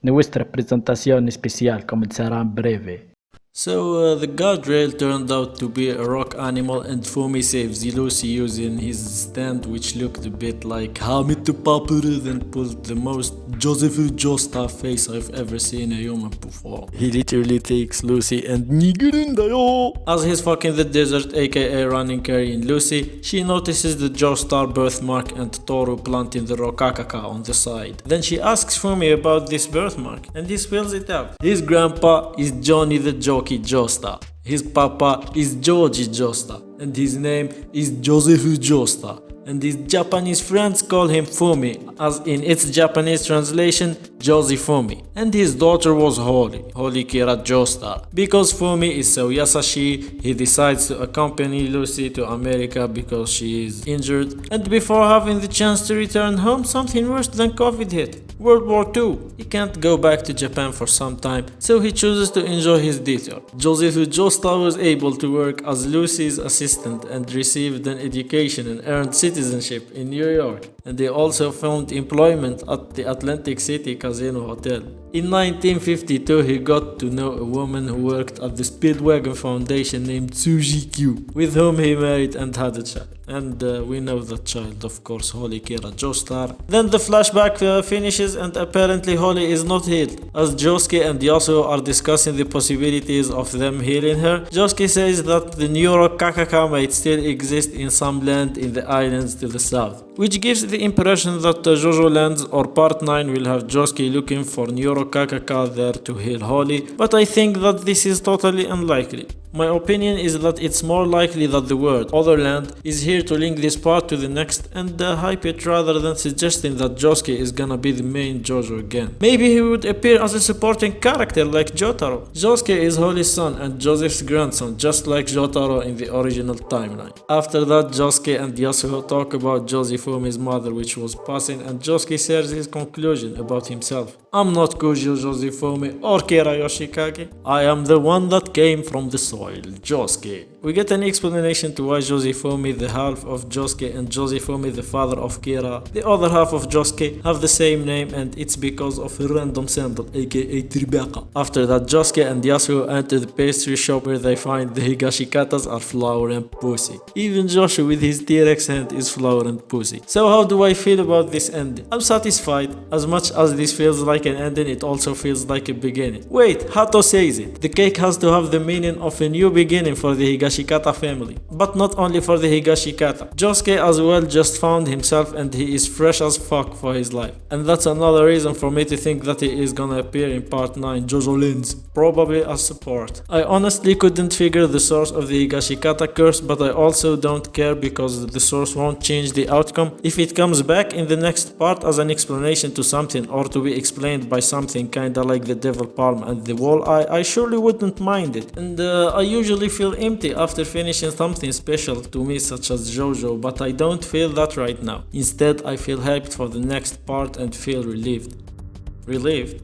Nuestra presentación especial comenzará en breve. So the guardrail turned out to be a rock animal and Fumi saves Lucy using his stand, which looked a bit like Hamid the Papuru, then pulled the most Joseph Joestar face I've ever seen a human perform. He literally takes Lucy and Nigerindayo. As he's fucking the desert, aka running carrying Lucy, she notices the Joestar birthmark and Toru planting the Rokakaka on the side. Then she asks Fumi about this birthmark and he spells it out. His grandpa is Johnny the Jockey Joestar. His papa is Georgie Joestar, and his name is Joseph Joestar. And his Japanese friends call him Fumi, as in its Japanese translation, Josie Fumi. And his daughter was Holly Kira Joestar. Because Fumi is so yasashi, he decides to accompany Lucy to America because she is injured. And before having the chance to return home, something worse than COVID hit. World War II. He can't go back to Japan for some time, so he chooses to enjoy his detour. Joseph Joestar was able to work as Lucy's assistant and received an education and earned citizenship in New York. And he also found employment at the Atlantic City Casino Hotel. In 1952, he got to know a woman who worked at the Speedwagon Foundation named Tsuji Q, with whom he married and had a child. And we know that child, of course, Holly Kira Joestar. Then the flashback finishes and apparently Holly is not healed. As Josuke and Yasuo are discussing the possibilities of them healing her, Josuke says that the Neuro Kakaka might still exist in some land in the islands to the south, which gives the impression that Jojolion or Part 9 will have Josuke looking for Neuro Kakaka there to heal Holly, but I think that this is totally unlikely. My opinion is that it's more likely that the word Otherland is here to link this part to the next and hype it rather than suggesting that Josuke is gonna be the main Jojo again. Maybe he would appear as a supporting character like Jotaro. Josuke is Holly's son and Joseph's grandson, just like Jotaro in the original timeline. After that, Josuke and Yasuo talk about Josie Fumi's mother, which was passing, and Josuke shares his conclusion about himself. I'm not Kujo Josie Fumi or Kira Yoshikage. I am the one that came from the soil, Josuke. We get an explanation to why Josie Fumi, the half of Josuke, and Josie Fumi, the father of Kira, the other half of Josuke, have the same name, and it's because of a random symbol, aka Tribeca. After that, Josuke and Yasuo enter the pastry shop where they find the Higashikatas are flour and pussy. Even Joshua with his T-Rex hand is flour and pussy. So how do I feel about this ending? I'm satisfied. As much as this feels like an ending, it also feels like a beginning. Wait, Hato says it. The cake has to have the meaning of a new beginning for the Higashikata family. But not only for the Higashikata. Josuke as well just found himself and he is fresh as fuck for his life. And that's another reason for me to think that he is gonna appear in part 9 Jojolion's, probably as support. I honestly couldn't figure the source of the Higashikata curse, but I also don't care because the source won't change the outcome. If it comes back in the next part as an explanation to something or to be explained by something kinda like the devil palm and the wall eye, I surely wouldn't mind it. And I usually feel empty after finishing something special to me such as JoJo, but I don't feel that right now. Instead, I feel hyped for the next part and feel relieved.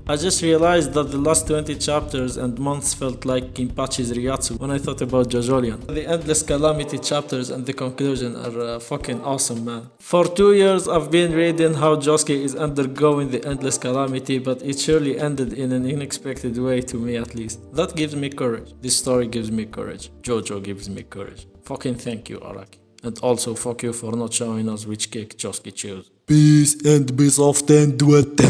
I just realized that the last 20 chapters and months felt like Kinpachi's Ryatsu when I thought about Jojolion. The Endless Calamity chapters and the conclusion are fucking awesome, man. For 2 years I've been reading how Josuke is undergoing the Endless Calamity, but it surely ended in an unexpected way to me at least. That gives me courage. This story gives me courage. JoJo gives me courage. Fucking thank you, Araki. And also fuck you for not showing us which cake Josuke chose. Peace and be soft and do it.